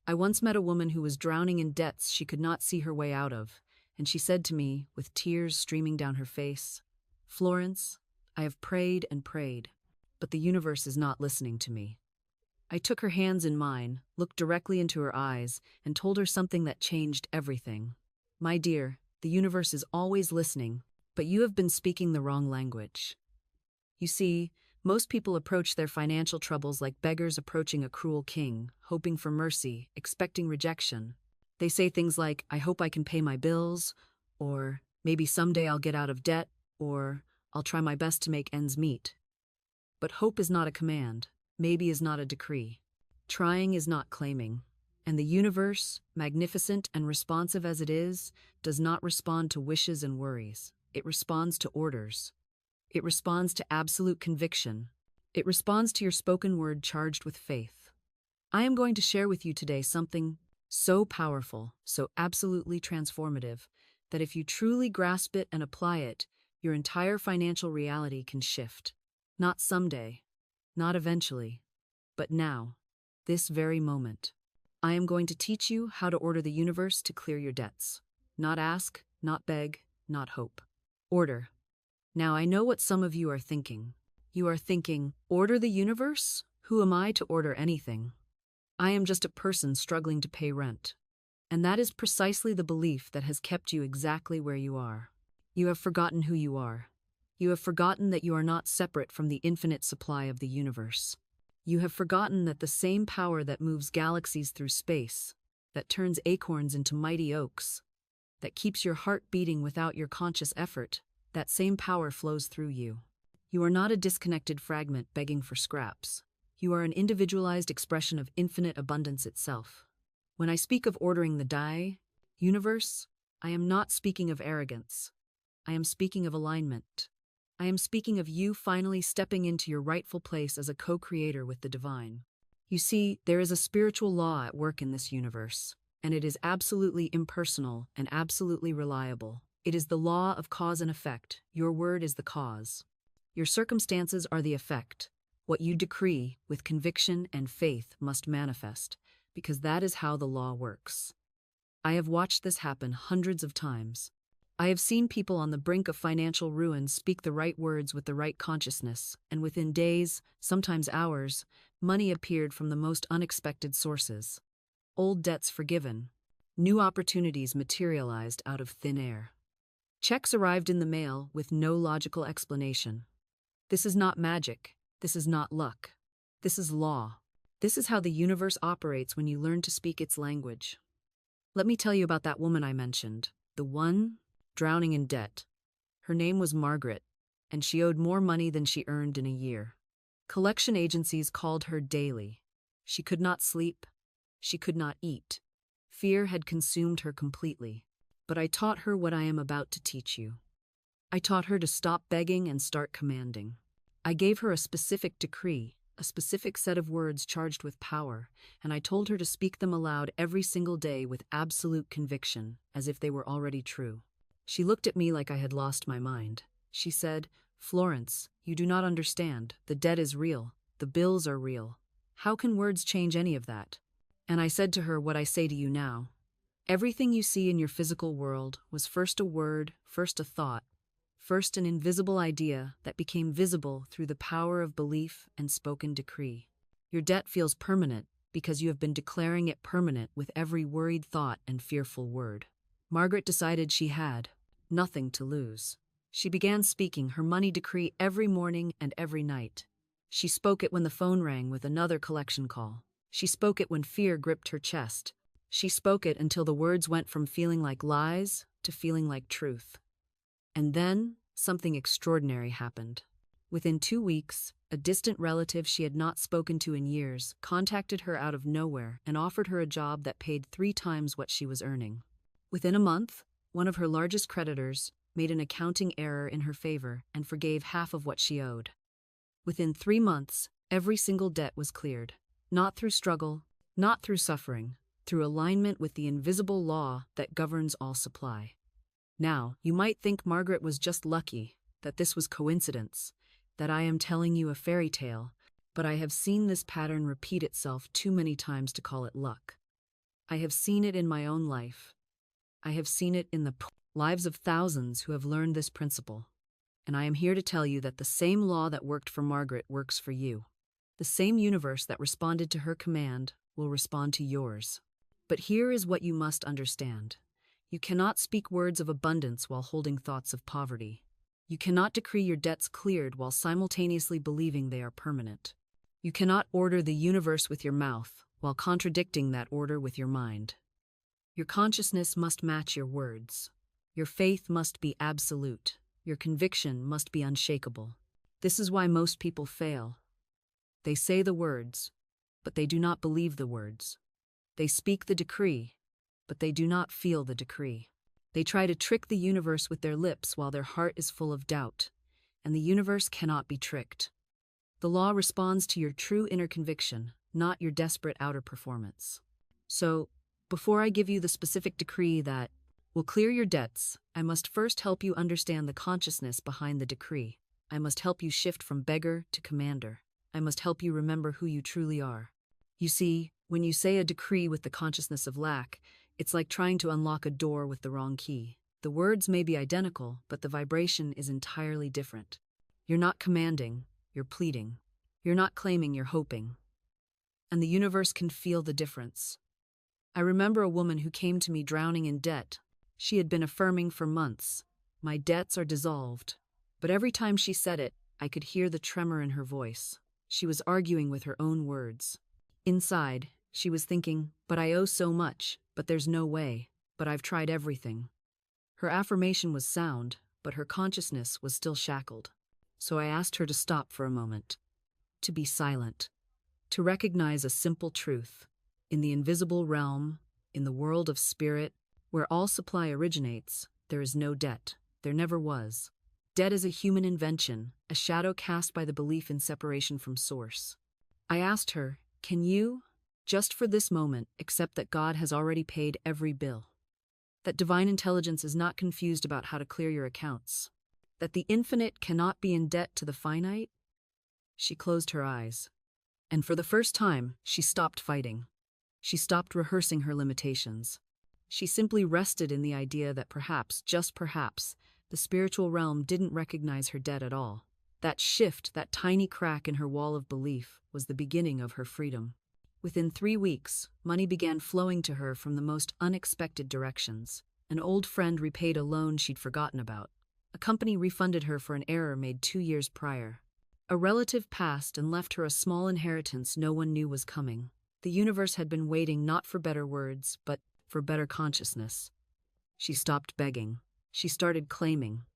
I once met a woman who was drowning in debts she could not see her way out of, and she said to me, with tears streaming down her face, "Florence, I have prayed and prayed, but the universe is not listening to me." I took her hands in mine, looked directly into her eyes, and told her something that changed everything. "My dear, the universe is always listening, but you have been speaking the wrong language." You see, most people approach their financial troubles like beggars approaching a cruel king, hoping for mercy, expecting rejection. They say things like, "I hope I can pay my bills," or "maybe someday I'll get out of debt," or "I'll try my best to make ends meet." But hope is not a command. Maybe is not a decree. Trying is not claiming. And the universe, magnificent and responsive as it is, does not respond to wishes and worries. It responds to orders. It responds to absolute conviction. It responds to your spoken word charged with faith. I am going to share with you today something so powerful, so absolutely transformative, that if you truly grasp it and apply it, your entire financial reality can shift. Not someday, not eventually, but now, this very moment. I am going to teach you how to order the universe to clear your debts. Not ask, not beg, not hope. Order. Now I know what some of you are thinking. You are thinking, order the universe? Who am I to order anything? I am just a person struggling to pay rent. And that is precisely the belief that has kept you exactly where you are. You have forgotten who you are. You have forgotten that you are not separate from the infinite supply of the universe. You have forgotten that the same power that moves galaxies through space, that turns acorns into mighty oaks, that keeps your heart beating without your conscious effort, that same power flows through you. You are not a disconnected fragment begging for scraps. You are an individualized expression of infinite abundance itself. When I speak of ordering the universe, I am not speaking of arrogance. I am speaking of alignment. I am speaking of you finally stepping into your rightful place as a co-creator with the divine. You see, there is a spiritual law at work in this universe, and it is absolutely impersonal and absolutely reliable. It is the law of cause and effect. Your word is the cause. Your circumstances are the effect. What you decree with conviction and faith must manifest, because that is how the law works. I have watched this happen hundreds of times. I have seen people on the brink of financial ruin speak the right words with the right consciousness, and within days, sometimes hours, money appeared from the most unexpected sources. Old debts forgiven. New opportunities materialized out of thin air. Checks arrived in the mail with no logical explanation. This is not magic. This is not luck. This is law. This is how the universe operates when you learn to speak its language. Let me tell you about that woman I mentioned, the one drowning in debt. Her name was Margaret, and she owed more money than she earned in a year. Collection agencies called her daily. She could not sleep. She could not eat. Fear had consumed her completely. But I taught her what I am about to teach you. I taught her to stop begging and start commanding. I gave her a specific decree, a specific set of words charged with power, and I told her to speak them aloud every single day with absolute conviction, as if they were already true. She looked at me like I had lost my mind. She said, "Florence, you do not understand. The debt is real. The bills are real. How can words change any of that?" And I said to her what I say to you now. Everything you see in your physical world was first a word, first a thought, first an invisible idea that became visible through the power of belief and spoken decree. Your debt feels permanent because you have been declaring it permanent with every worried thought and fearful word. Margaret decided she had nothing to lose. She began speaking her money decree every morning and every night. She spoke it when the phone rang with another collection call. She spoke it when fear gripped her chest. She spoke it until the words went from feeling like lies to feeling like truth. And then, something extraordinary happened. Within 2 weeks, a distant relative she had not spoken to in years contacted her out of nowhere and offered her a job that paid 3 times what she was earning. Within a month, one of her largest creditors made an accounting error in her favor and forgave half of what she owed. Within 3 months, every single debt was cleared. Not through struggle, not through suffering, through alignment with the invisible law that governs all supply. Now, you might think Margaret was just lucky, that this was coincidence, that I am telling you a fairy tale, but I have seen this pattern repeat itself too many times to call it luck. I have seen it in my own life. I have seen it in the lives of thousands who have learned this principle. And I am here to tell you that the same law that worked for Margaret works for you. The same universe that responded to her command will respond to yours. But here is what you must understand. You cannot speak words of abundance while holding thoughts of poverty. You cannot decree your debts cleared while simultaneously believing they are permanent. You cannot order the universe with your mouth while contradicting that order with your mind. Your consciousness must match your words. Your faith must be absolute. Your conviction must be unshakable. This is why most people fail. They say the words, but they do not believe the words. They speak the decree, but they do not feel the decree. They try to trick the universe with their lips while their heart is full of doubt, and the universe cannot be tricked. The law responds to your true inner conviction, not your desperate outer performance. So, before I give you the specific decree that will clear your debts, I must first help you understand the consciousness behind the decree. I must help you shift from beggar to commander. I must help you remember who you truly are. You see, when you say a decree with the consciousness of lack, it's like trying to unlock a door with the wrong key. The words may be identical, but the vibration is entirely different. You're not commanding, you're pleading. You're not claiming, you're hoping. And the universe can feel the difference. I remember a woman who came to me drowning in debt. She had been affirming for months, "My debts are dissolved." But every time she said it, I could hear the tremor in her voice. She was arguing with her own words. Inside, she was thinking, "But I owe so much, but there's no way, but I've tried everything." Her affirmation was sound, but her consciousness was still shackled. So I asked her to stop for a moment, to be silent, to recognize a simple truth. In the invisible realm, in the world of spirit, where all supply originates, there is no debt. There never was. Debt is a human invention, a shadow cast by the belief in separation from source. I asked her, "Can you, just for this moment, accept that God has already paid every bill? That divine intelligence is not confused about how to clear your accounts? That the infinite cannot be in debt to the finite?" She closed her eyes. And for the first time, she stopped fighting. She stopped rehearsing her limitations. She simply rested in the idea that perhaps, just perhaps, the spiritual realm didn't recognize her debt at all. That shift, that tiny crack in her wall of belief, was the beginning of her freedom. Within 3 weeks, money began flowing to her from the most unexpected directions. An old friend repaid a loan she'd forgotten about. A company refunded her for an error made 2 years prior. A relative passed and left her a small inheritance no one knew was coming. The universe had been waiting not for better words, but for better consciousness. She stopped begging. She started claiming.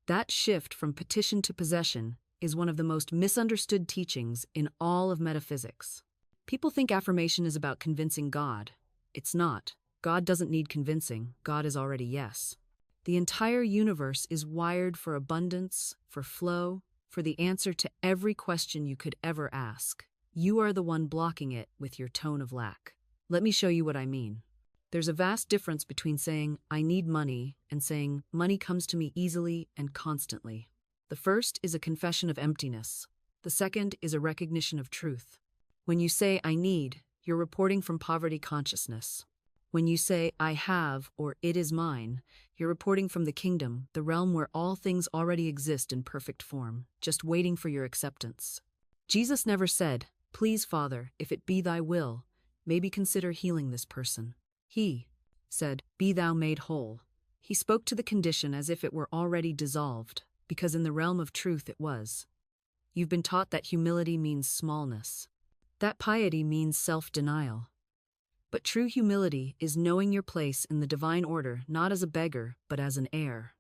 That shift from petition to possession is one of the most misunderstood teachings in all of metaphysics. People think affirmation is about convincing God. It's not. God doesn't need convincing. God is already yes. The entire universe is wired for abundance, for flow, for the answer to every question you could ever ask. You are the one blocking it with your tone of lack. Let me show you what I mean. There's a vast difference between saying, "I need money," and saying, "Money comes to me easily and constantly." The first is a confession of emptiness. The second is a recognition of truth. When you say, "I need," you're reporting from poverty consciousness. When you say, "I have," or "it is mine," you're reporting from the kingdom, the realm where all things already exist in perfect form, just waiting for your acceptance. Jesus never said, "Please, Father, if it be thy will, maybe consider healing this person." He said, "Be thou made whole." He spoke to the condition as if it were already dissolved, because in the realm of truth it was. You've been taught that humility means smallness, that piety means self-denial. But true humility is knowing your place in the divine order not as a beggar, but as an heir.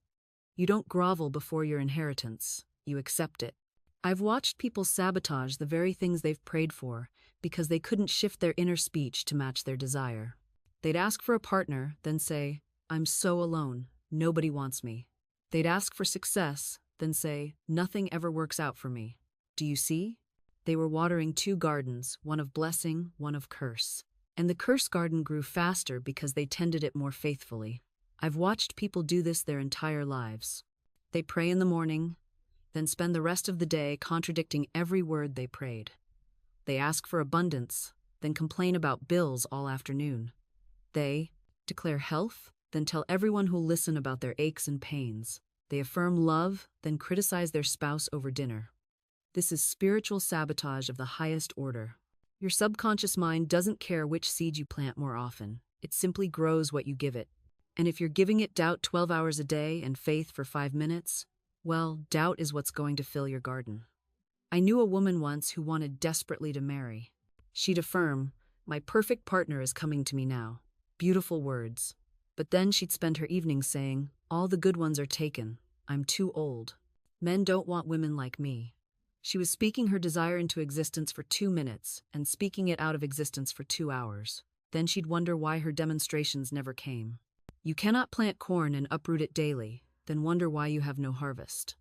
You don't grovel before your inheritance, you accept it. I've watched people sabotage the very things they've prayed for because they couldn't shift their inner speech to match their desire. They'd ask for a partner, then say, "I'm so alone, nobody wants me." They'd ask for success, then say, "Nothing ever works out for me." Do you see? They were watering 2 gardens, one of blessing, one of curse. And the curse garden grew faster because they tended it more faithfully. I've watched people do this their entire lives. They pray in the morning, then spend the rest of the day contradicting every word they prayed. They ask for abundance, then complain about bills all afternoon. They declare health, then tell everyone who'll listen about their aches and pains. They affirm love, then criticize their spouse over dinner. This is spiritual sabotage of the highest order. Your subconscious mind doesn't care which seed you plant more often. It simply grows what you give it. And if you're giving it doubt 12 hours a day and faith for 5 minutes, well, doubt is what's going to fill your garden. I knew a woman once who wanted desperately to marry. She'd affirm, "My perfect partner is coming to me now." Beautiful words. But then she'd spend her evenings saying, "All the good ones are taken. I'm too old. Men don't want women like me." She was speaking her desire into existence for 2 minutes and speaking it out of existence for 2 hours. Then she'd wonder why her demonstrations never came. You cannot plant corn and uproot it daily, then wonder why you have no harvest.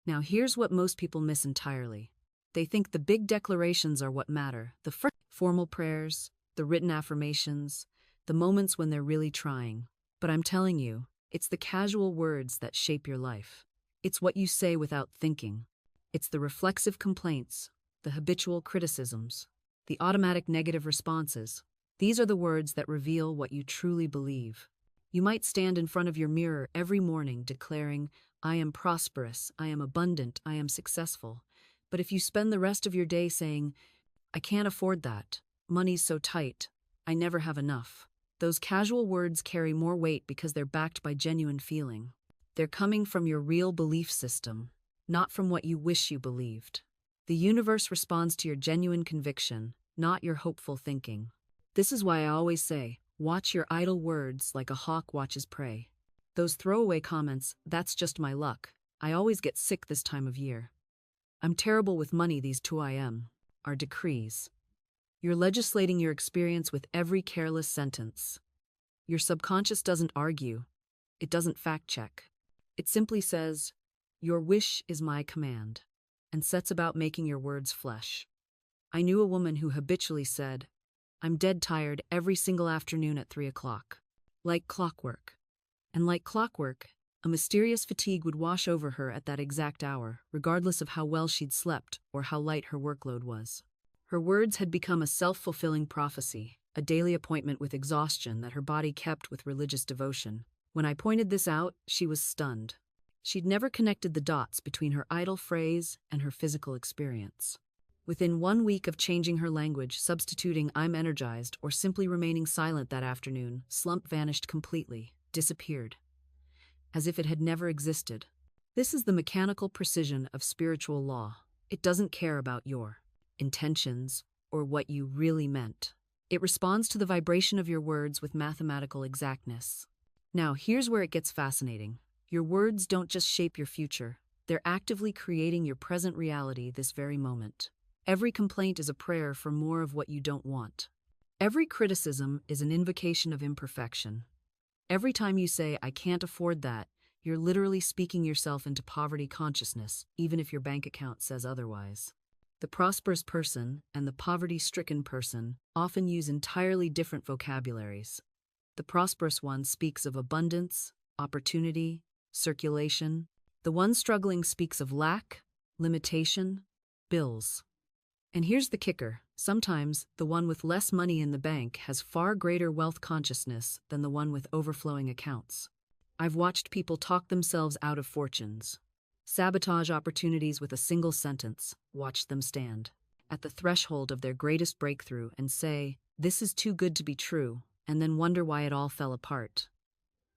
Now here's what most people miss entirely. They think the big declarations are what matter, the formal prayers, the written affirmations, the moments when they're really trying. But I'm telling you, it's the casual words that shape your life. It's what you say without thinking. It's the reflexive complaints, the habitual criticisms, the automatic negative responses. These are the words that reveal what you truly believe. You might stand in front of your mirror every morning declaring, "I am prosperous, I am abundant, I am successful." But if you spend the rest of your day saying, "I can't afford that, money's so tight, I never have enough," those casual words carry more weight because they're backed by genuine feeling. They're coming from your real belief system, not from what you wish you believed. The universe responds to your genuine conviction, not your hopeful thinking. This is why I always say, watch your idle words like a hawk watches prey. Those throwaway comments, "That's just my luck. I always get sick this time of year. I'm terrible with money these 2 I.m." are decrees. You're legislating your experience with every careless sentence. Your subconscious doesn't argue. It doesn't fact-check. It simply says, "Your wish is my command," and sets about making your words flesh. I knew a woman who habitually said, "I'm dead tired every single afternoon at 3 o'clock. Like clockwork. And like clockwork, a mysterious fatigue would wash over her at that exact hour, regardless of how well she'd slept or how light her workload was. Her words had become a self-fulfilling prophecy, a daily appointment with exhaustion that her body kept with religious devotion. When I pointed this out, she was stunned. She'd never connected the dots between her idle phrase and her physical experience. Within 1 week of changing her language, substituting "I'm energized" or simply remaining silent that afternoon, slump vanished completely, disappeared, as if it had never existed. This is the mechanical precision of spiritual law. It doesn't care about your intentions or what you really meant. It responds to the vibration of your words with mathematical exactness. Now, here's where it gets fascinating. Your words don't just shape your future. They're actively creating your present reality this very moment. Every complaint is a prayer for more of what you don't want. Every criticism is an invocation of imperfection. Every time you say, "I can't afford that," you're literally speaking yourself into poverty consciousness, even if your bank account says otherwise. The prosperous person and the poverty-stricken person often use entirely different vocabularies. The prosperous one speaks of abundance, opportunity, circulation. The one struggling speaks of lack, limitation, bills. And here's the kicker. Sometimes, the one with less money in the bank has far greater wealth consciousness than the one with overflowing accounts. I've watched people talk themselves out of fortunes, sabotage opportunities with a single sentence, watch them stand at the threshold of their greatest breakthrough and say, "This is too good to be true," and then wonder why it all fell apart.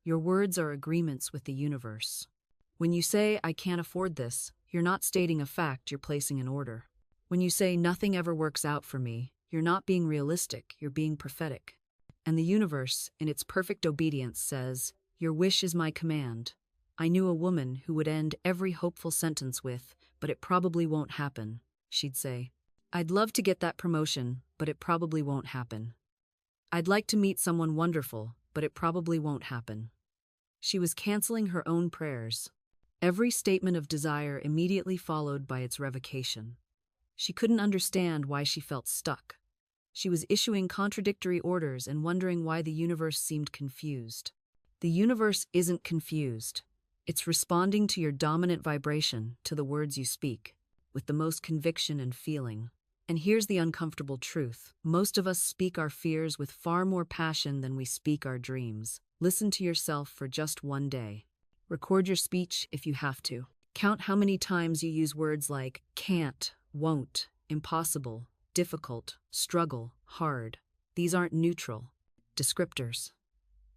Your words are agreements with the universe. When you say, "I can't afford this," you're not stating a fact, you're placing an order. When you say, "Nothing ever works out for me," you're not being realistic, you're being prophetic. And the universe, in its perfect obedience, says, "Your wish is my command." I knew a woman who would end every hopeful sentence with, "But it probably won't happen." She'd say, "I'd love to get that promotion, but it probably won't happen. I'd like to meet someone wonderful, but it probably won't happen." She was canceling her own prayers. Every statement of desire immediately followed by its revocation. She couldn't understand why she felt stuck. She was issuing contradictory orders and wondering why the universe seemed confused. The universe isn't confused. It's responding to your dominant vibration, to the words you speak, with the most conviction and feeling. And here's the uncomfortable truth. Most of us speak our fears with far more passion than we speak our dreams. Listen to yourself for just one day. Record your speech if you have to. Count how many times you use words like can't, won't, impossible, difficult, struggle, hard. These aren't neutral descriptors.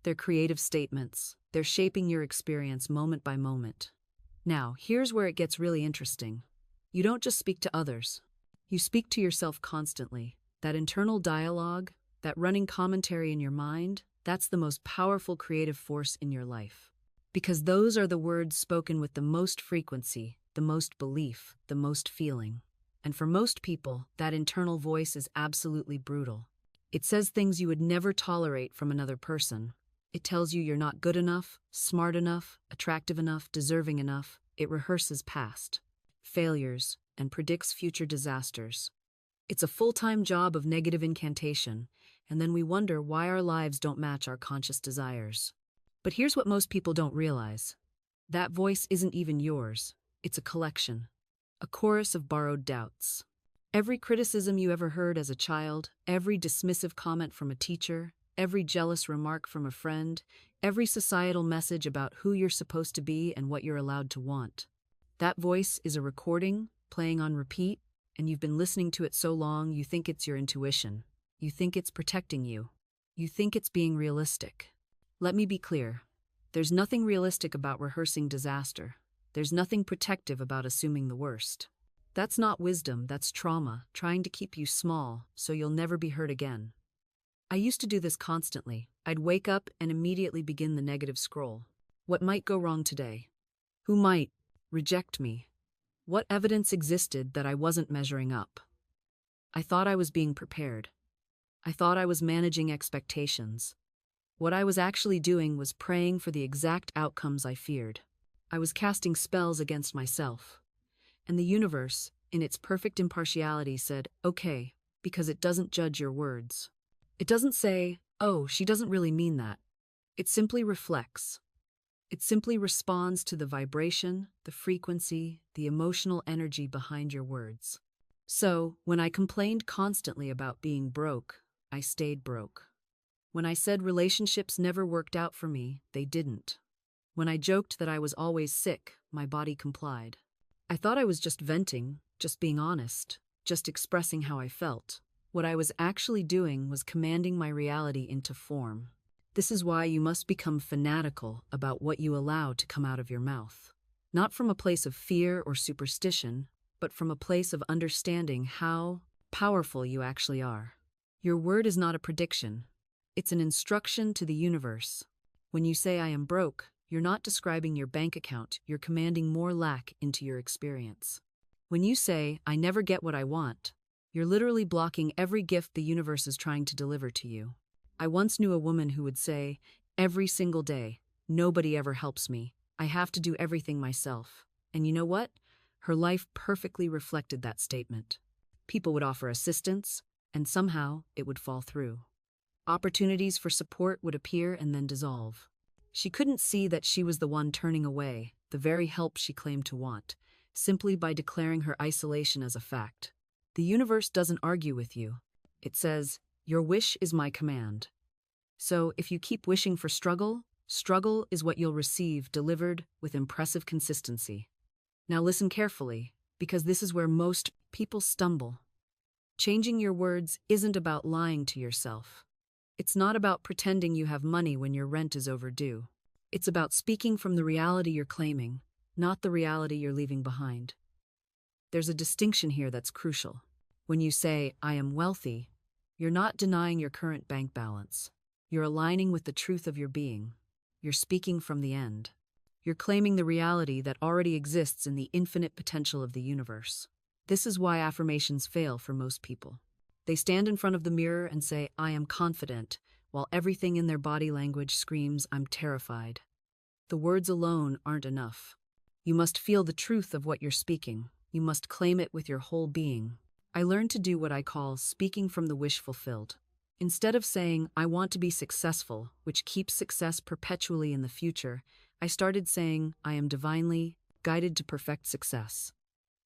They're creative statements. They're shaping your experience moment by moment. Now, here's where it gets really interesting. You don't just speak to others. You speak to yourself constantly. That internal dialogue, that running commentary in your mind, that's the most powerful creative force in your life. Because those are the words spoken with the most frequency, the most belief, the most feeling. And for most people, that internal voice is absolutely brutal. It says things you would never tolerate from another person. It tells you you're not good enough, smart enough, attractive enough, deserving enough. It rehearses past failures and predicts future disasters. It's a full-time job of negative incantation, and then we wonder why our lives don't match our conscious desires. But here's what most people don't realize. That voice isn't even yours. It's a collection, a chorus of borrowed doubts. Every criticism you ever heard as a child, every dismissive comment from a teacher, every jealous remark from a friend, every societal message about who you're supposed to be and what you're allowed to want. That voice is a recording, playing on repeat, and you've been listening to it so long you think it's your intuition. You think it's protecting you. You think it's being realistic. Let me be clear. There's nothing realistic about rehearsing disaster. There's nothing protective about assuming the worst. That's not wisdom, that's trauma, trying to keep you small so you'll never be hurt again. I used to do this constantly. I'd wake up and immediately begin the negative scroll. What might go wrong today? Who might reject me? What evidence existed that I wasn't measuring up? I thought I was being prepared. I thought I was managing expectations. What I was actually doing was praying for the exact outcomes I feared. I was casting spells against myself. And the universe, in its perfect impartiality, said, okay, because it doesn't judge your words. It doesn't say, oh, she doesn't really mean that. It simply reflects. It simply responds to the vibration, the frequency, the emotional energy behind your words. So, when I complained constantly about being broke, I stayed broke. When I said relationships never worked out for me, they didn't. When I joked that I was always sick, my body complied. I thought I was just venting, just being honest, just expressing how I felt. What I was actually doing was commanding my reality into form. This is why you must become fanatical about what you allow to come out of your mouth. Not from a place of fear or superstition, but from a place of understanding how powerful you actually are. Your word is not a prediction. It's an instruction to the universe. When you say I am broke, you're not describing your bank account, you're commanding more lack into your experience. When you say, I never get what I want, you're literally blocking every gift the universe is trying to deliver to you. I once knew a woman who would say, every single day, nobody ever helps me. I have to do everything myself. And you know what? Her life perfectly reflected that statement. People would offer assistance, and somehow it would fall through. Opportunities for support would appear and then dissolve. She couldn't see that she was the one turning away, the very help she claimed to want, simply by declaring her isolation as a fact. The universe doesn't argue with you. It says, your wish is my command. So if you keep wishing for struggle, struggle is what you'll receive delivered with impressive consistency. Now listen carefully, because this is where most people stumble. Changing your words isn't about lying to yourself. It's not about pretending you have money when your rent is overdue. It's about speaking from the reality you're claiming, not the reality you're leaving behind. There's a distinction here that's crucial. When you say, I am wealthy, you're not denying your current bank balance. You're aligning with the truth of your being. You're speaking from the end. You're claiming the reality that already exists in the infinite potential of the universe. This is why affirmations fail for most people. They stand in front of the mirror and say, I am confident, while everything in their body language screams, I'm terrified. The words alone aren't enough. You must feel the truth of what you're speaking. You must claim it with your whole being. I learned to do what I call speaking from the wish fulfilled. Instead of saying, I want to be successful, which keeps success perpetually in the future, I started saying, I am divinely guided to perfect success.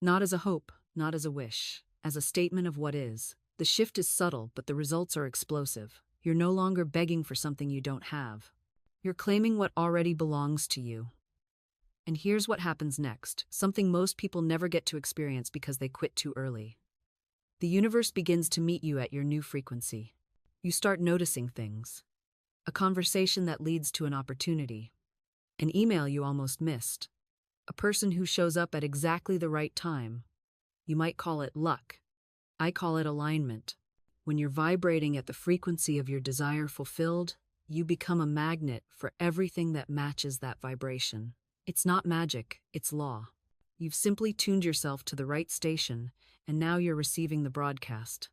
Not as a hope, not as a wish, as a statement of what is. The shift is subtle, but the results are explosive. You're no longer begging for something you don't have. You're claiming what already belongs to you. And here's what happens next, something most people never get to experience because they quit too early. The universe begins to meet you at your new frequency. You start noticing things. A conversation that leads to an opportunity. An email you almost missed. A person who shows up at exactly the right time. You might call it luck. I call it alignment. When you're vibrating at the frequency of your desire fulfilled, you become a magnet for everything that matches that vibration. It's not magic, it's law. You've simply tuned yourself to the right station, and now you're receiving the broadcast.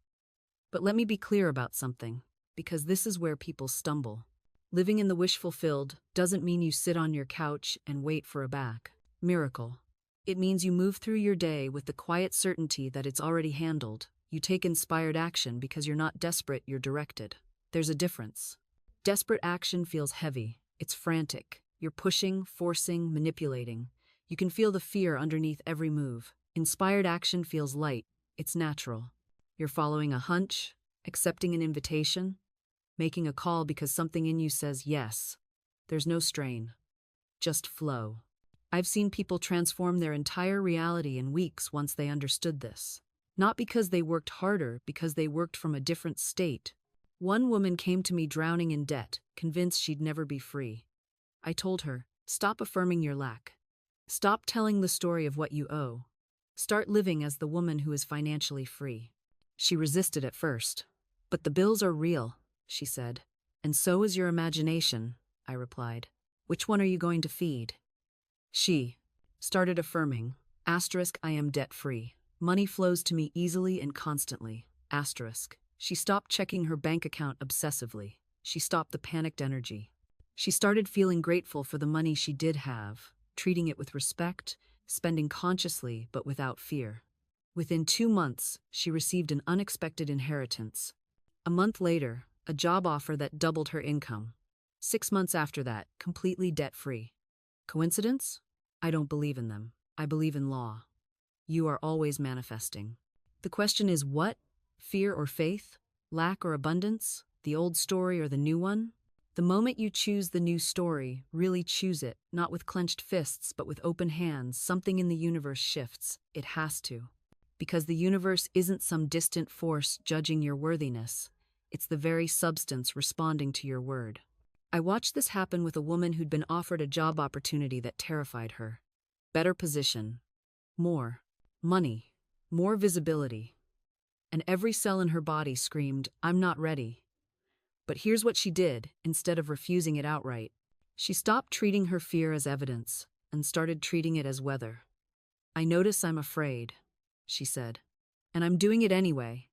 But let me be clear about something, because this is where people stumble. Living in the wish fulfilled doesn't mean you sit on your couch and wait for a miracle. It means you move through your day with the quiet certainty that it's already handled. You take inspired action because you're not desperate, you're directed. There's a difference. Desperate action feels heavy. It's frantic. You're pushing, forcing, manipulating. You can feel the fear underneath every move. Inspired action feels light. It's natural. You're following a hunch, accepting an invitation, making a call because something in you says yes. There's no strain. Just flow. I've seen people transform their entire reality in weeks once they understood this. Not because they worked harder, because they worked from a different state. One woman came to me drowning in debt, convinced she'd never be free. I told her, stop affirming your lack. Stop telling the story of what you owe. Start living as the woman who is financially free. She resisted at first. But the bills are real, she said. And so is your imagination, I replied. Which one are you going to feed? She started affirming, *I am debt-free. Money flows to me easily and constantly. She stopped checking her bank account obsessively. She stopped the panicked energy. She started feeling grateful for the money she did have, treating it with respect, spending consciously but without fear. Within 2 months, she received an unexpected inheritance. A month later, a job offer that doubled her income. 6 months after that, completely debt-free. Coincidence? I don't believe in them. I believe in law. You are always manifesting. The question is what? Fear or faith? Lack or abundance? The old story or the new one? The moment you choose the new story, really choose it, not with clenched fists but with open hands, something in the universe shifts. It has to. Because the universe isn't some distant force judging your worthiness. It's the very substance responding to your word. I watched this happen with a woman who'd been offered a job opportunity that terrified her. Better position. More. Money. More visibility. And every cell in her body screamed, I'm not ready. But here's what she did, instead of refusing it outright. She stopped treating her fear as evidence and started treating it as weather. I notice I'm afraid, she said. And I'm doing it anyway.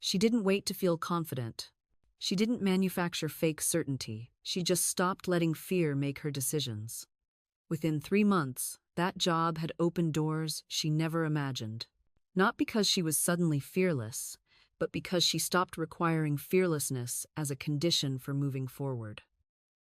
She didn't wait to feel confident. She didn't manufacture fake certainty. She just stopped letting fear make her decisions. Within 3 months, that job had opened doors she never imagined. Not because she was suddenly fearless, but because she stopped requiring fearlessness as a condition for moving forward.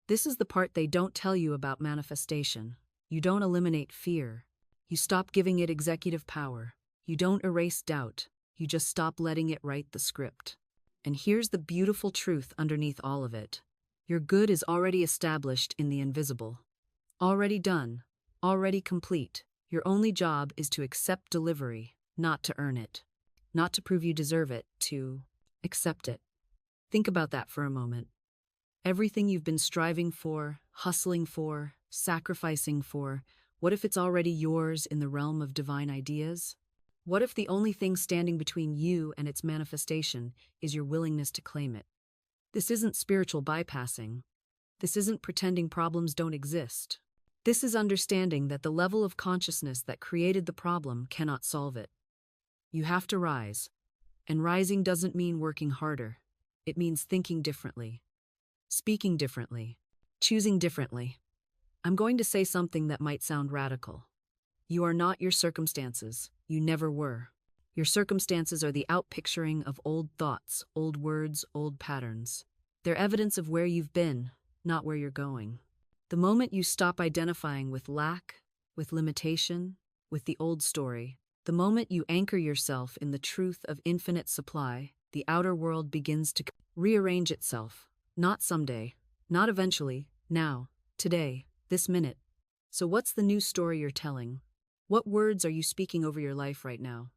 This is the part they don't tell you about manifestation. You don't eliminate fear. You stop giving it executive power. You don't erase doubt. You just stop letting it write the script. And here's the beautiful truth underneath all of it. Your good is already established in the invisible. Already done. Already complete. Your only job is to accept delivery, not to earn it. Not to prove you deserve it, to accept it. Think about that for a moment. Everything you've been striving for, hustling for, sacrificing for, what if it's already yours in the realm of divine ideas? What if the only thing standing between you and its manifestation is your willingness to claim it? This isn't spiritual bypassing. This isn't pretending problems don't exist. This is understanding that the level of consciousness that created the problem cannot solve it. You have to rise. And rising doesn't mean working harder. It means thinking differently, speaking differently, choosing differently. I'm going to say something that might sound radical. You are not your circumstances. You never were. Your circumstances are the outpicturing of old thoughts, old words, old patterns. They're evidence of where you've been, not where you're going. The moment you stop identifying with lack, with limitation, with the old story, The moment you anchor yourself in the truth of infinite supply, the outer world begins to rearrange itself. Not someday, not eventually, now, today, this minute. So what's the new story you're telling? What words are you speaking over your life right now?